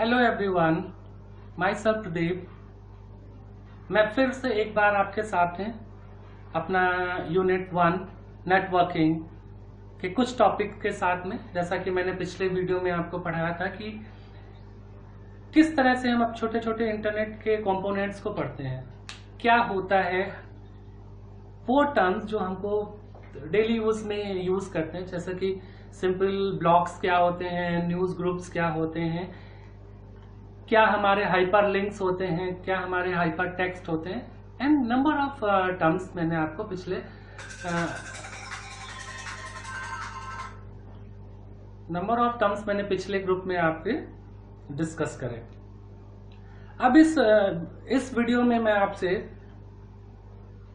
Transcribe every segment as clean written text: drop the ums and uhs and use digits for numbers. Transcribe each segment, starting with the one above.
Hello everyone, my self Pradeep. मैं फिर से एक बार आपके साथ हैं अपना यूनिट 1 नेटवर्किंग के कुछ टॉपिक के साथ में। जैसा कि मैंने पिछले वीडियो में आपको पढ़ाया था कि किस तरह से हम अब छोटे छोटे इंटरनेट के कंपोनेंट्स को पढ़ते हैं, क्या होता है, 4 टर्म्स जो हमको डेली यूज में यूज करते हैं, जैसे कि सिंपल ब्लॉक्स क्या होते हैं, न्यूज ग्रुप्स क्या होते हैं, क्या हमारे हाइपर लिंक्स होते हैं, क्या हमारे हाइपर टेक्स्ट होते हैं, एंड नंबर ऑफ टर्म्स मैंने आपको पिछले ग्रुप में आपके डिस्कस करे। अब इस वीडियो में मैं आपसे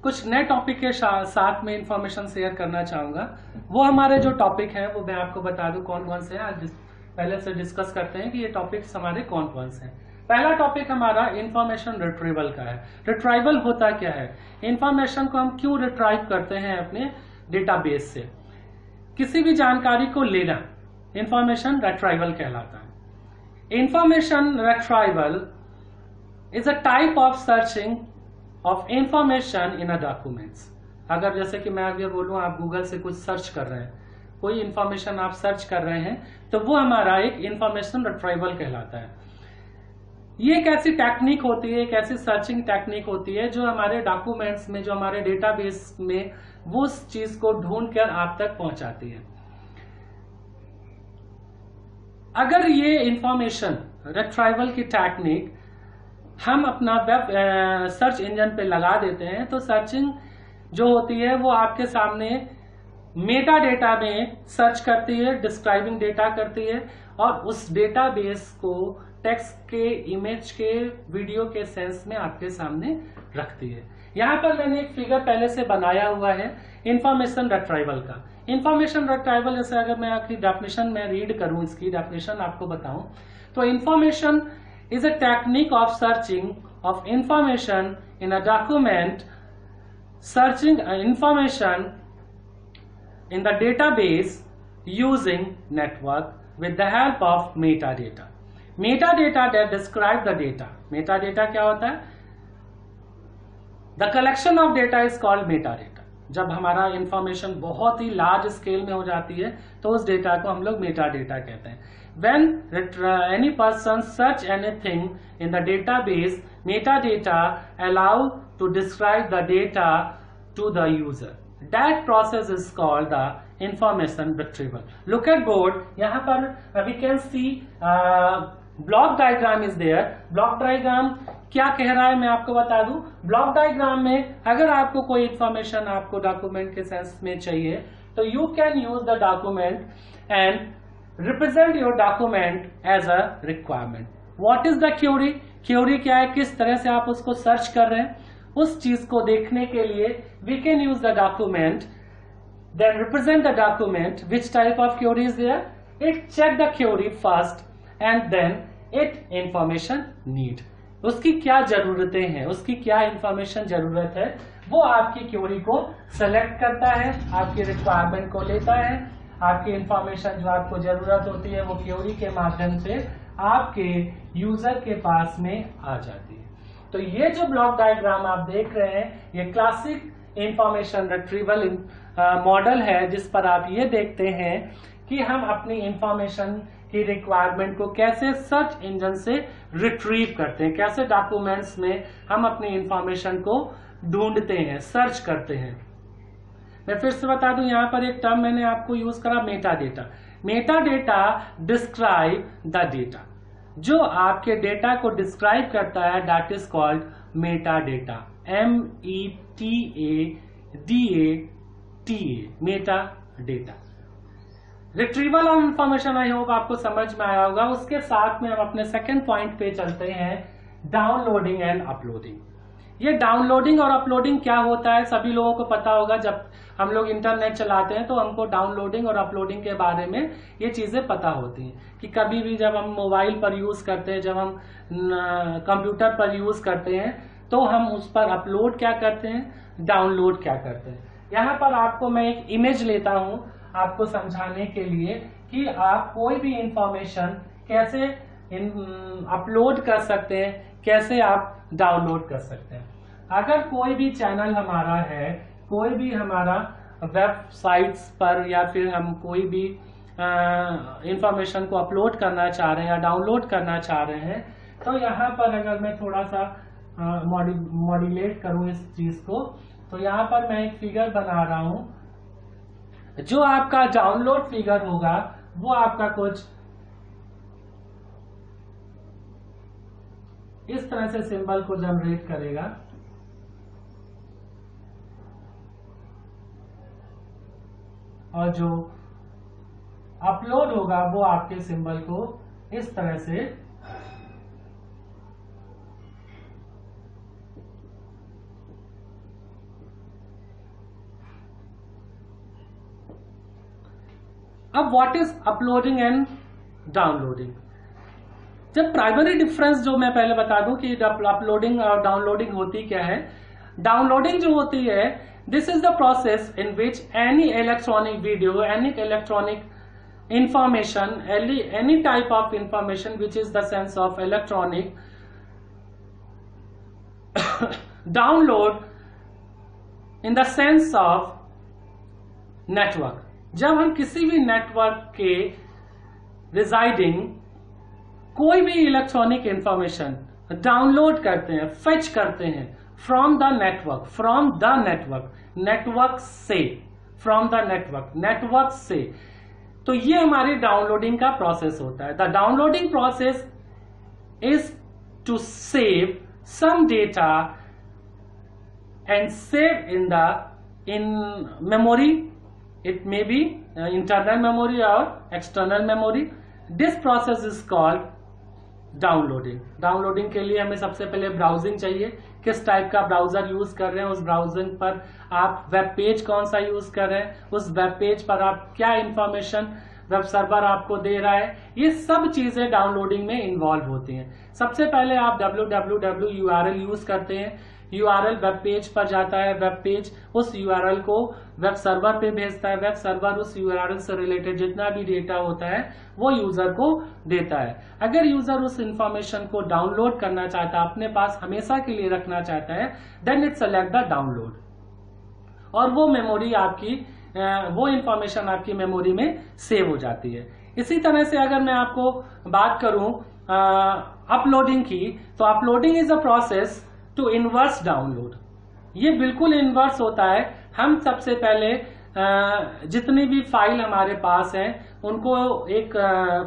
कुछ नए टॉपिक के साथ में इंफॉर्मेशन शेयर करना चाहूंगा। वो हमारे जो टॉपिक हैं वो मैं आपको बता दूं कौन कौन से हैं। आज पहले से डिस्कस करते हैं कि ये टॉपिक्स हमारे कौन कौन से हैं। पहला टॉपिक हमारा इंफॉर्मेशन रिट्रीवल का है। रिट्राइवल होता क्या है, इंफॉर्मेशन को हम क्यों रिट्राइव करते हैं अपने डेटाबेस से, किसी भी जानकारी को लेना इंफॉर्मेशन रिट्राइवल कहलाता है। Information retrieval is a type of searching of information in a documents. अगर जैसे कि मैं अगर बोलूं आप गूगल से कुछ सर्च कर रहे हैं, कोई इंफॉर्मेशन आप सर्च कर रहे हैं, तो वो हमारा एक इंफॉर्मेशन रिट्राइवल कहलाता है। ये एक ऐसी टेक्निक होती है, एक ऐसी सर्चिंग टेक्निक होती है जो हमारे डॉक्यूमेंट्स में, जो हमारे डेटाबेस में वो उस चीज को ढूंढ कर आप तक पहुंचाती है। अगर ये इंफॉर्मेशन रिट्राइवल की टेक्निक हम अपना वेब सर्च इंजन पे लगा देते हैं, तो सर्चिंग जो होती है वो आपके सामने मेटा डेटा में सर्च करती है, डिस्क्राइबिंग डेटा करती है, और उस डेटाबेस को टेक्स्ट के, इमेज के, वीडियो के सेंस में आपके सामने रखती है। यहाँ पर मैंने एक फिगर पहले से बनाया हुआ है इंफॉर्मेशन रिट्राइवल का। इंफॉर्मेशन रिट्राइवल जैसे अगर मैं आपकी डेफिनेशन में रीड करूं, इसकी डेफिनेशन आपको बताऊं, तो information is a technique of searching of information in a document, searching information in the database using network with the help of metadata. Metadata that describe the data. Metadata क्या होता है? The collection of data is called metadata. जब हमारा information बहुत ही large scale में हो जाती है तो उस डेटा को हम लोग मेटाडेटा कहते हैं। When any person search anything in the database, metadata allow to describe the data to the user. That process is called the information retrieval. Look at board. यहाँ पर we can see block diagram is there. Block diagram क्या कह रहा है मैं आपको बता दूं। ब्लॉक डायग्राम में अगर आपको कोई इंफॉर्मेशन आपको डॉक्यूमेंट के सेंस में चाहिए, तो you can use the document and represent your document as a requirement. What is the query? Query क्या है, किस तरह से आप उसको सर्च कर रहे हैं, उस चीज को देखने के लिए we can use the document then represent the document. Which type of query is there? It check the query first and then it information need. उसकी क्या जरूरतें हैं, उसकी क्या इंफॉर्मेशन जरूरत है, वो आपकी क्यूरी को सेलेक्ट करता है, आपकी रिक्वायरमेंट को लेता है, आपकी इंफॉर्मेशन जो आपको जरूरत होती है वो क्यूरी के माध्यम से आपके यूजर के पास में आ जाती है। तो ये जो ब्लॉक डायग्राम आप देख रहे हैं, ये क्लासिक इंफॉर्मेशन रिट्रीवल मॉडल है, जिस पर आप ये देखते हैं कि हम अपनी इंफॉर्मेशन की रिक्वायरमेंट को कैसे सर्च इंजन से रिट्रीव करते हैं, कैसे डॉक्यूमेंट्स में हम अपनी इंफॉर्मेशन को ढूंढते हैं, सर्च करते हैं। मैं फिर से बता दूं, यहाँ पर एक टर्म मैंने आपको यूज करा, Meta data. Meta data describe the data, जो आपके डेटा को डिस्क्राइब करता है, that is called Meta data. METADATA, Meta data. Retrieval of information I hope आपको समझ में आया होगा। उसके साथ में हम अपने सेकंड पॉइंट पे चलते हैं, डाउनलोडिंग एंड अपलोडिंग। ये डाउनलोडिंग और अपलोडिंग क्या होता है सभी लोगों को पता होगा। जब हम लोग इंटरनेट चलाते हैं तो हमको डाउनलोडिंग और अपलोडिंग के बारे में ये चीजें पता होती हैं कि कभी भी जब हम मोबाइल पर यूज करते हैं, जब हम कंप्यूटर पर यूज करते हैं, तो हम उस पर अपलोड क्या करते हैं, डाउनलोड क्या करते हैं। यहाँ पर आपको मैं एक इमेज लेता हूँ आपको समझाने के लिए कि आप कोई भी इंफॉर्मेशन कैसे अपलोड कर सकते हैं, कैसे आप डाउनलोड कर सकते हैं। अगर कोई भी चैनल हमारा है, कोई भी हमारा वेबसाइट्स पर, या फिर हम कोई भी इंफॉर्मेशन को अपलोड करना चाह रहे हैं या डाउनलोड करना चाह रहे हैं, तो यहाँ पर अगर मैं थोड़ा सा मॉड्यूलेट करूँ इस चीज को, तो यहाँ पर मैं एक फिगर बना रहा हूं। जो आपका डाउनलोड फिगर होगा वो आपका कुछ इस तरह से सिंबल को जनरेट करेगा, और जो अपलोड होगा वो आपके सिंबल को इस तरह से अब what is uploading and downloading. जब प्राइमरी डिफरेंस जो मैं पहले बता दूं कि अपलोडिंग और डाउनलोडिंग होती क्या है। डाउनलोडिंग जो होती है, this is the process in which any electronic video, any electronic information, any type of information which is the sense of electronic download in the sense of network। जब हम किसी भी नेटवर्क के रिजाइडिंग कोई भी इलेक्ट्रॉनिक इंफॉर्मेशन डाउनलोड करते हैं, fetch करते हैं फ्रॉम द नेटवर्क, नेटवर्क से, फ्रॉम द नेटवर्क से, तो ये हमारी डाउनलोडिंग का प्रोसेस होता है। The downloading process is to save some data and save in memory, it may be internal memory और external memory. This process is called downloading. Downloading के लिए हमें सबसे पहले ब्राउजिंग चाहिए, किस टाइप का ब्राउजर यूज कर रहे हैं, उस ब्राउजिंग पर आप वेब पेज कौन सा यूज कर रहे हैं, उस वेब पेज पर आप क्या इंफॉर्मेशन वेब सर्वर आपको दे रहा है, ये सब चीजें डाउनलोडिंग में इन्वॉल्व होती हैं। सबसे पहले आप www URL यूज करते हैं, URL वेब पेज पर जाता है, वेब पेज उस URL को वेब सर्वर पे भेजता है, वेब सर्वर उस URL से रिलेटेड जितना भी डेटा होता है वो यूजर को देता है। अगर यूजर उस इंफॉर्मेशन को डाउनलोड करना चाहता है, अपने पास हमेशा के लिए रखना चाहता है, then it select the download, और वो मेमोरी आपकी, वो इंफॉर्मेशन आपकी मेमोरी में सेव हो जाती है। इसी तरह से अगर मैं आपको बात करूं अपलोडिंग की, तो uploading is a process to inverse download. ये बिल्कुल इनवर्स होता है। हम सबसे पहले जितनी भी फाइल हमारे पास हैं उनको एक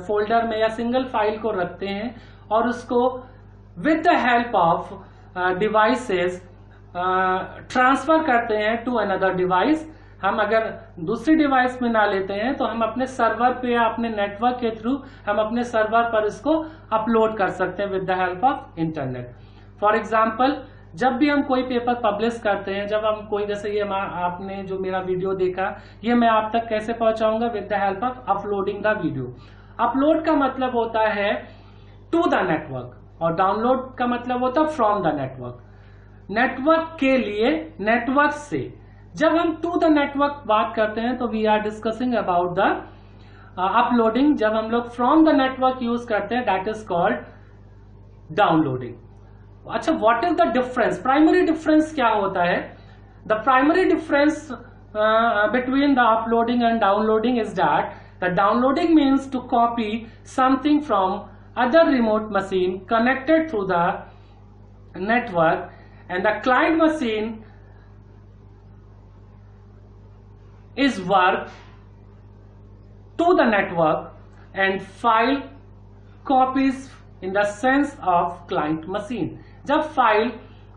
फोल्डर में या सिंगल फाइल को रखते हैं, और उसको with the help of devices transfer करते हैं टू अनदर डिवाइस। हम अगर दूसरी डिवाइस में ना लेते हैं तो हम अपने सर्वर पे या अपने नेटवर्क के थ्रू हम अपने सर्वर पर इसको अपलोड कर सकते हैं with the help of internet. For example, जब भी हम कोई पेपर पब्लिश करते हैं, जब हम कोई, जैसे ये आपने जो मेरा वीडियो देखा, ये मैं आप तक कैसे पहुंचाऊंगा, with the help of uploading the video. Upload का मतलब होता है टू द नेटवर्क, और डाउनलोड का मतलब होता है फ्रॉम द नेटवर्क। नेटवर्क के लिए, नेटवर्क से। जब हम टू द नेटवर्क बात करते हैं तो we are discussing about the uploading. जब हम लोग फ्रॉम द नेटवर्क यूज करते हैं, दैट इज कॉल्ड डाउनलोडिंग। अच्छा, what is the difference, primary difference क्या होता है? The primary difference between the uploading and downloading is that the downloading means to copy something from other remote machine connected through the network, and the client machine is work to the network and file copies in the sense of client machine। जब file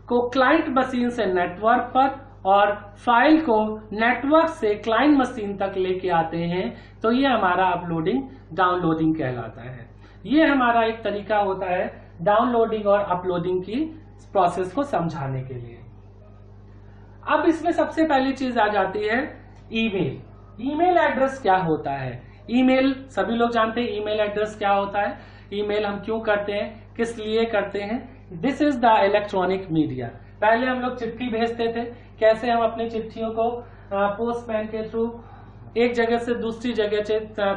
को client machine से network पर और file को network से client machine तक लेके आते हैं, तो ये हमारा अपलोडिंग डाउनलोडिंग कहलाता है। ये हमारा एक तरीका होता है डाउनलोडिंग और अपलोडिंग की प्रोसेस को समझाने के लिए। अब इसमें सबसे पहली चीज आ जाती है ईमेल। ईमेल एड्रेस क्या होता है? ईमेल सभी लोग जानते हैं ईमेल एड्रेस क्या होता है। ईमेल हम क्यों करते हैं, किस लिए करते हैं? This is the electronic media. पहले हम लोग चिट्ठी भेजते थे, कैसे हम अपनी चिट्ठियों को पोस्टमैन के थ्रू एक जगह से दूसरी जगह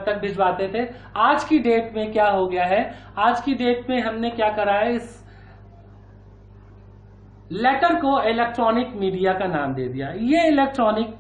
तक भिजवाते थे। आज की डेट में क्या हो गया है, आज की डेट में हमने क्या करा है, इस लेटर को इलेक्ट्रॉनिक मीडिया का नाम दे दिया। ये इलेक्ट्रॉनिक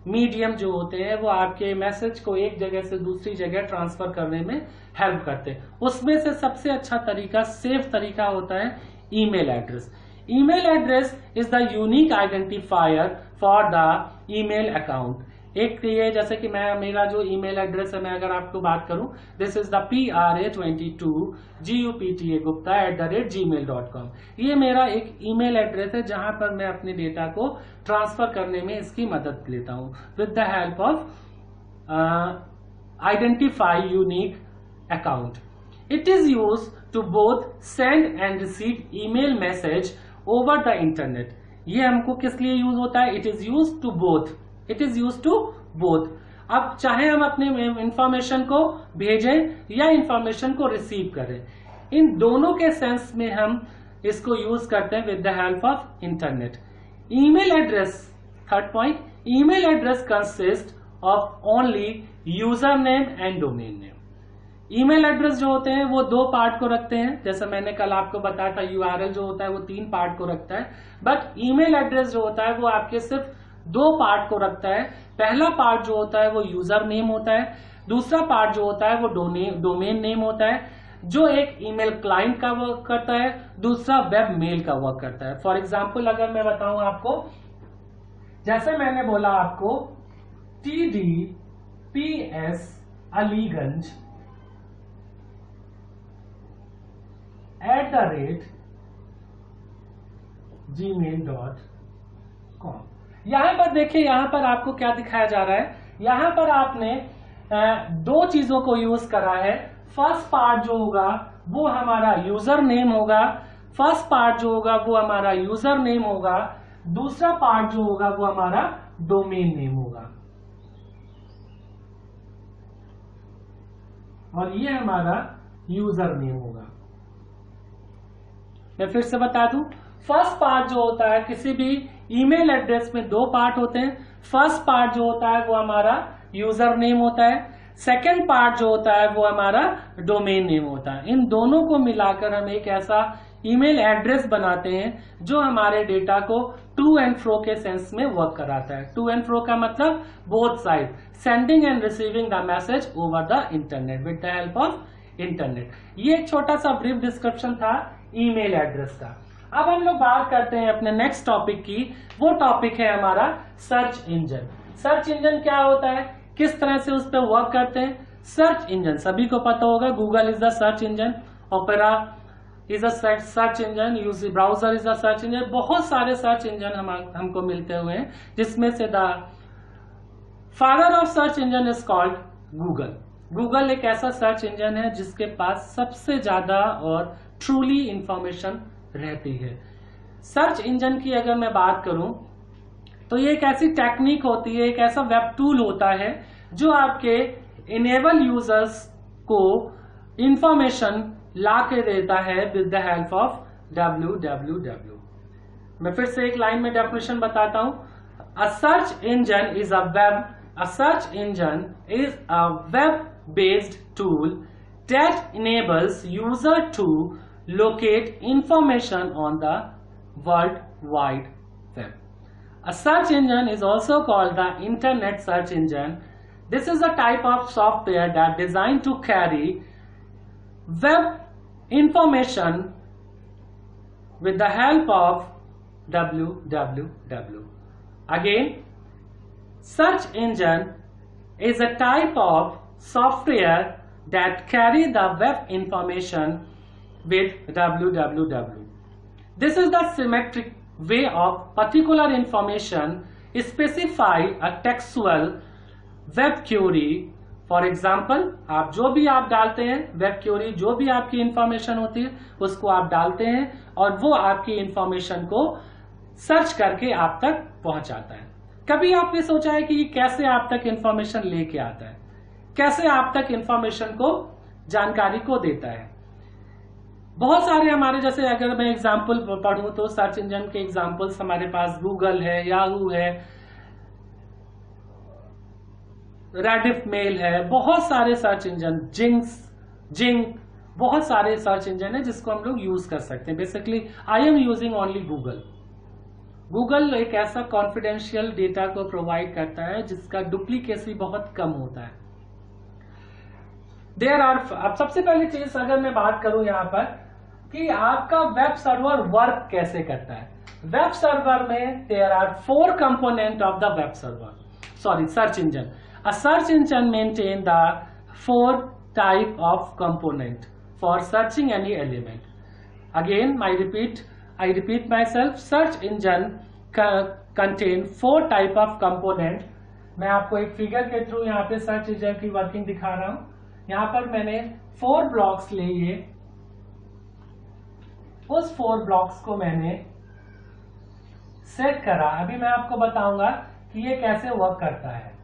मीडियम जो होते हैं वो आपके मैसेज को एक जगह से दूसरी जगह ट्रांसफर करने में हेल्प करते हैं। उसमें से सबसे अच्छा तरीका, सेफ तरीका होता है email address. Email address is the unique identifier for the email account. एक ये जैसे कि मेरा जो ईमेल एड्रेस है, मैं अगर आपको बात करूं, दिस इज द PRA22GUPTA@gmail.com। ये मेरा एक ईमेल एड्रेस है जहां पर मैं अपने डेटा को ट्रांसफर करने में इसकी मदद लेता हूं with the help of identify unique account. It is use to both send and receive email message over the internet. ये हमको किस लिए यूज होता है, it is use to both, it is use to both. अब चाहे हम अपने इंफॉर्मेशन को भेजें या इंफॉर्मेशन को रिसीव करें, इन दोनों के सेंस में हम इसको यूज करते हैं with the help of internet. Email address, third point, email address consist of only user name and domain name. Email address जो होते हैं वो दो पार्ट को रखते हैं, जैसे मैंने कल आपको बताया था यूआरएल जो होता है वो 3 पार्ट को रखता है, बट ईमेल एड्रेस जो होता है वो आपके सिर्फ 2 पार्ट को रखता है। पहला पार्ट जो होता है वो यूजर नेम होता है, दूसरा पार्ट जो होता है वो डोमेन नेम होता है, जो एक ईमेल क्लाइंट का वर्क करता है, दूसरा वेब मेल का वर्क करता है। फॉर एग्जाम्पल अगर मैं बताऊं आपको, जैसे मैंने बोला आपको TDPS अलीगंज @gmail.com। यहां पर देखिए, यहां पर आपको क्या दिखाया जा रहा है, यहां पर आपने 2 चीजों को यूज करा है। फर्स्ट पार्ट जो होगा वो हमारा यूजर नेम होगा, फर्स्ट पार्ट जो होगा वो हमारा यूजर नेम होगा, दूसरा पार्ट जो होगा वो हमारा डोमेन नेम होगा, और ये हमारा यूजर नेम होगा। मैं फिर से बता दूं, फर्स्ट पार्ट जो होता है, किसी भी ईमेल एड्रेस में 2 पार्ट होते हैं। फर्स्ट पार्ट जो होता है वो हमारा यूजर नेम होता है, सेकेंड पार्ट जो होता है वो हमारा डोमेन नेम होता है। इन दोनों को मिलाकर हम एक ऐसा ईमेल एड्रेस बनाते हैं जो हमारे डेटा को टू एंड फ्रो के सेंस में वर्क कराता है। टू एंड फ्रो का मतलब both side, sending end receiving the message over the internet with the help of internet. ये एक छोटा सा ब्रीफ डिस्क्रिप्शन था ईमेल एड्रेस का। अब हम लोग बात करते हैं अपने नेक्स्ट टॉपिक की। वो टॉपिक है हमारा सर्च इंजन। सर्च इंजन क्या होता है, किस तरह से उस पर वर्क करते हैं। सर्च इंजन सभी को पता होगा, Google is the search engine, opera is a search engine, UC browser is a search engine. बहुत सारे सर्च इंजन हमको मिलते हुए हैं, जिसमें से the father of search engine is called Google. Google एक ऐसा सर्च इंजन है जिसके पास सबसे ज्यादा और ट्रूली इंफॉर्मेशन रहती है। सर्च इंजन की अगर मैं बात करूं तो ये एक ऐसी टेक्निक होती है, एक ऐसा वेब टूल होता है जो आपके इनेबल यूजर्स को इंफॉर्मेशन ला के देता है with the help of www। मैं फिर से एक लाइन में डेफिनेशन बताता हूं। अ search engine is a web based tool that enables user to locate information on the World Wide Web. A search engine is also called the Internet Search Engine. This is a type of software that is designed to carry web information with the help of www. Again, search engine is a type of software that carry the web information with www. This is the symmetric way of particular information specify a textual web query. For example, आप जो भी आप डालते हैं web Curie, जो भी आपकी information होती है उसको आप डालते हैं और वो आपकी इंफॉर्मेशन को सर्च करके आप तक पहुंचाता है। कभी आपने सोचा है कि ये कैसे आप तक इंफॉर्मेशन लेके आता है, कैसे आप तक इंफॉर्मेशन को, जानकारी को देता है। बहुत सारे हमारे, जैसे अगर मैं एग्जांपल पढ़ूं तो सर्च इंजन के एग्जांपल्स हमारे पास गूगल है, याहू है, रेडिफ मेल है, बहुत सारे सर्च इंजन, जिंग, बहुत सारे सर्च इंजन है जिसको हम लोग यूज कर सकते हैं। Basically I am using only Google. Google एक ऐसा कॉन्फिडेंशियल डेटा को प्रोवाइड करता है जिसका डुप्लीकेसी बहुत कम होता है। अब सबसे पहली चीज अगर मैं बात करूं यहाँ पर कि आपका वेब सर्वर वर्क कैसे करता है। वेब सर्वर में there are 4 component of the web server, sorry search engine. A search engine maintain the 4 type of component for searching any element. Again, I repeat myself. Search engine contain 4 type of component. मैं आपको एक figure के through यहाँ पे search engine की working दिखा रहा हूँ। यहाँ पर मैंने 4 ब्लॉक्स लिए, उस 4 ब्लॉक्स को मैंने सेट करा। अभी मैं आपको बताऊंगा कि ये कैसे वर्क करता है।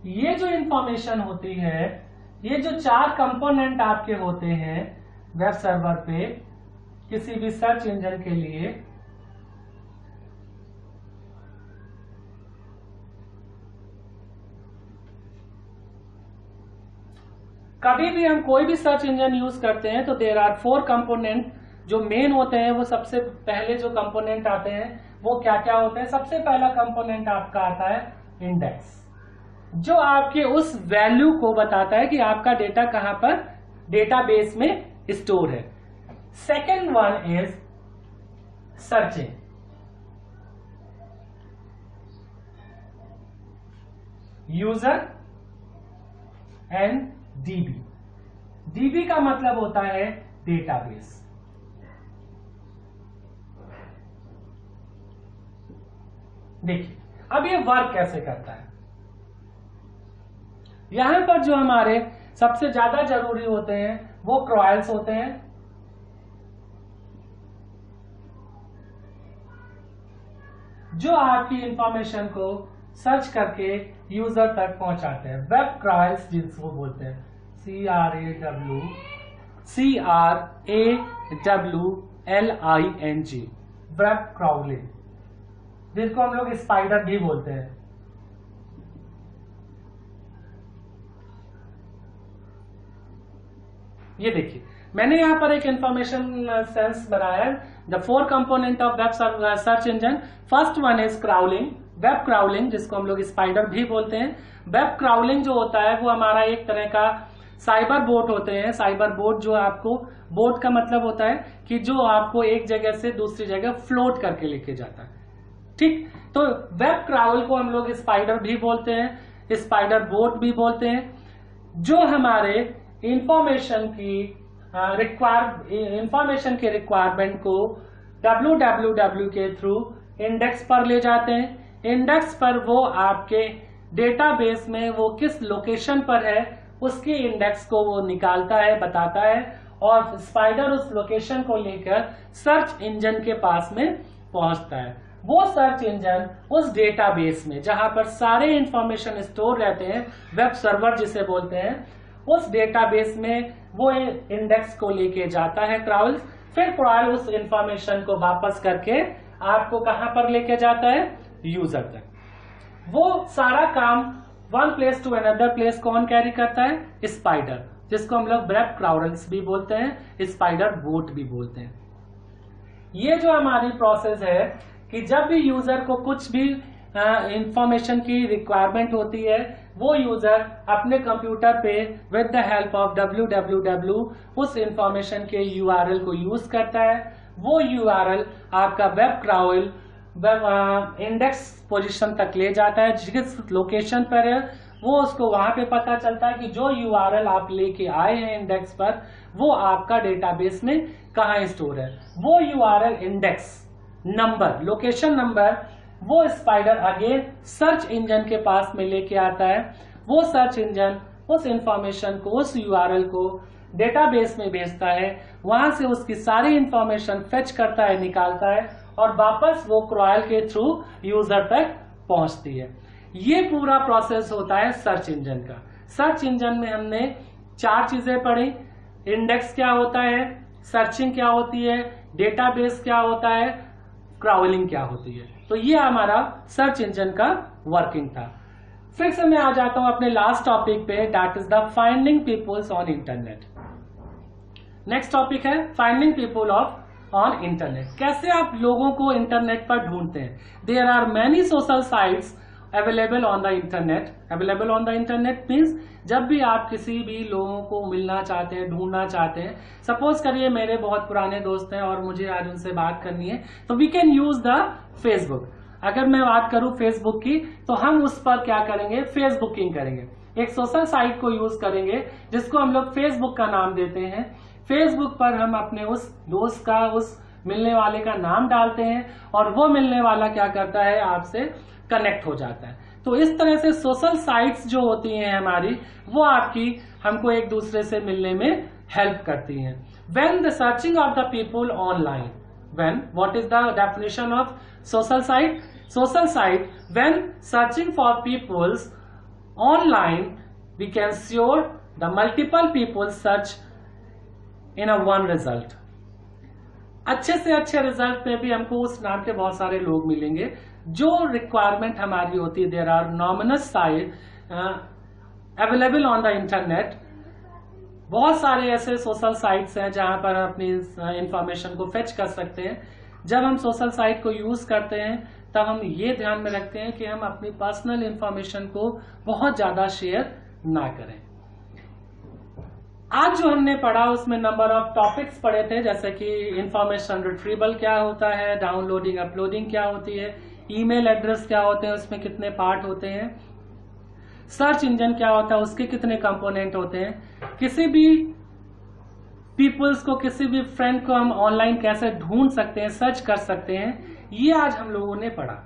ये जो इंफॉर्मेशन होती है, ये जो 4 कंपोनेंट आपके होते हैं वेब सर्वर पे किसी भी सर्च इंजन के लिए, कभी भी हम कोई भी सर्च इंजन यूज करते हैं तो देयर आर 4 कंपोनेंट जो मेन होते हैं। वो सबसे पहले जो कंपोनेंट आते हैं वो क्या क्या होते हैं। सबसे पहला कंपोनेंट आपका आता है इंडेक्स, जो आपके उस वैल्यू को बताता है कि आपका डेटा कहां पर डेटाबेस में स्टोर है। Second one is searching, user and dB. DB का मतलब होता है डेटाबेस। देखिए अब ये वर्क कैसे करता है। यहां पर जो हमारे सबसे ज्यादा जरूरी होते हैं वो क्रॉयल्स होते हैं, जो आपकी इंफॉर्मेशन को सर्च करके यूजर तक पहुंचाते हैं। वेब क्रॉयल्स जिसको बोलते हैं, CRAWLING, वेब क्राउलिंग, जिसको हम लोग स्पाइडर भी बोलते हैं। ये देखिए मैंने यहाँ पर एक इंफॉर्मेशन सेंस बनाया है। The 4 component of web search engine. First one is crawling, web crawling, जिसको हम लोग स्पाइडर भी बोलते हैं। वेब क्राउलिंग जो होता है वो हमारा एक तरह का साइबर बोट होते हैं। साइबर बोट जो आपको, बोट का मतलब होता है कि जो आपको एक जगह से दूसरी जगह फ्लोट करके लेके जाता है। ठीक, तो वेब क्राउल को हम लोग स्पाइडर भी बोलते हैं, स्पाइडर बोट भी बोलते हैं, जो हमारे इंफॉर्मेशन के रिक्वायरमेंट को www के थ्रू इंडेक्स पर ले जाते हैं। इंडेक्स पर वो आपके डेटाबेस में वो किस लोकेशन पर है उसके इंडेक्स को वो निकालता है, बताता है, और स्पाइडर उस लोकेशन को लेकर सर्च इंजन के पास में पहुंचता है। वो सर्च इंजन उस डेटाबेस में जहां पर सारे इंफॉर्मेशन स्टोर रहते हैं, वेब सर्वर जिसे बोलते हैं, उस डेटाबेस में वो इंडेक्स को लेके जाता है क्राउल। फिर क्राउल उस इंफॉर्मेशन को वापस करके आपको कहां पर लेके जाता है, यूजर तक। वो सारा काम one place to another place कौन कैरी करता है, स्पाइडर, जिसको हम लोग वेब क्राउल्स भी बोलते हैं, स्पाइडर बोट भी बोलते हैं। ये जो हमारी प्रोसेस है कि जब भी यूजर को कुछ भी इंफॉर्मेशन की रिक्वायरमेंट होती है, वो यूजर अपने कंप्यूटर पे with the help of www उस इंफॉर्मेशन के URL को यूज करता है। वो URL आपका वेब क्राउल इंडेक्स पोजीशन तक ले जाता है। जिस लोकेशन पर है वो उसको वहां पे पता चलता है कि जो URL आप लेके आए हैं इंडेक्स पर, वो आपका डेटाबेस में कहाँ स्टोर है। वो URL index number, location number, वो स्पाइडर अगेन सर्च इंजन के पास में लेके आता है। वो सर्च इंजन उस इंफॉर्मेशन को, उस URL को डेटाबेस में भेजता है, वहां से उसकी सारी इंफॉर्मेशन फेच करता है, निकालता है, और वापस वो क्राउल के थ्रू यूजर तक पहुंचती है। ये पूरा प्रोसेस होता है सर्च इंजन का। सर्च इंजन में हमने 4 चीजें पढ़ी, इंडेक्स क्या होता है, सर्चिंग क्या होती है, डेटाबेस क्या होता है, क्राउलिंग क्या होती है। तो ये हमारा सर्च इंजन का वर्किंग था। फिर से मैं आ जाता हूं अपने लास्ट टॉपिक पे, that is the finding peoples on internet. Next topic है फाइंडिंग पीपल ऑन इंटरनेट। कैसे आप लोगों को इंटरनेट पर ढूंढते हैं। There are many social sites available on the internet. Available on the internet means जब भी आप किसी भी लोगों को मिलना चाहते हैं, ढूंढना चाहते हैं, सपोज करिए मेरे बहुत पुराने दोस्त हैं और मुझे आज उनसे बात करनी है, तो we can use the Facebook. अगर मैं बात करूं फेसबुक की, तो हम उस पर क्या करेंगे, फेसबुकिंग करेंगे। एक सोशल साइट को यूज करेंगे जिसको हम लोग फेसबुक का नाम देते हैं। फेसबुक पर हम अपने उस दोस्त का, उस मिलने वाले का नाम डालते हैं और वो मिलने वाला क्या करता है, आपसे कनेक्ट हो जाता है। तो इस तरह से सोशल साइट्स जो होती हैं हमारी, वो आपकी हमको एक दूसरे से मिलने में हेल्प करती हैं। When the searching of the people online, when, what is the definition of social site? Social site, when searching for peoples online, we can sure the multiple people search in a one result. अच्छे से अच्छे result में भी हमको उस नाम के बहुत सारे लोग मिलेंगे। जो रिक्वायरमेंट हमारी होती है, there are numerous site available on the internet. बहुत सारे ऐसे सोशल साइट्स हैं जहां पर हम अपनी इंफॉर्मेशन को फेच कर सकते हैं। जब हम सोशल साइट को यूज करते हैं तब हम ये ध्यान में रखते हैं कि हम अपनी पर्सनल इंफॉर्मेशन को बहुत ज्यादा शेयर ना करें। आज जो हमने पढ़ा उसमें नंबर ऑफ टॉपिक्स पढ़े थे, जैसे कि इंफॉर्मेशन रिट्रीवल क्या होता है, डाउनलोडिंग अपलोडिंग क्या होती है, ईमेल एड्रेस क्या होते हैं, उसमें कितने पार्ट होते हैं, सर्च इंजन क्या होता है, उसके कितने कंपोनेंट होते हैं, किसी भी पीपल्स को, किसी भी फ्रेंड को हम ऑनलाइन कैसे ढूंढ सकते हैं, सर्च कर सकते हैं, ये आज हम लोगों ने पढ़ा।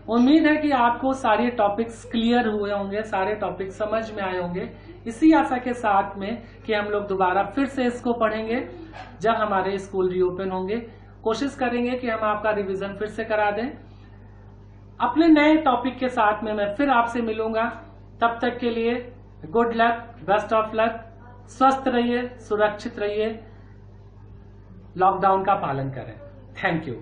उम्मीद है कि आपको सारे टॉपिक्स क्लियर हुए होंगे, सारे टॉपिक समझ में आए होंगे। इसी आशा के साथ में कि हम लोग दोबारा फिर से इसको पढ़ेंगे जब हमारे स्कूल रीओपन होंगे। कोशिश करेंगे कि हम आपका रिवीजन फिर से करा दें। अपने नए टॉपिक के साथ में मैं फिर आपसे मिलूंगा। तब तक के लिए good luck, best of luck, स्वस्थ रहिए, सुरक्षित रहिए, लॉकडाउन का पालन करें। Thank you.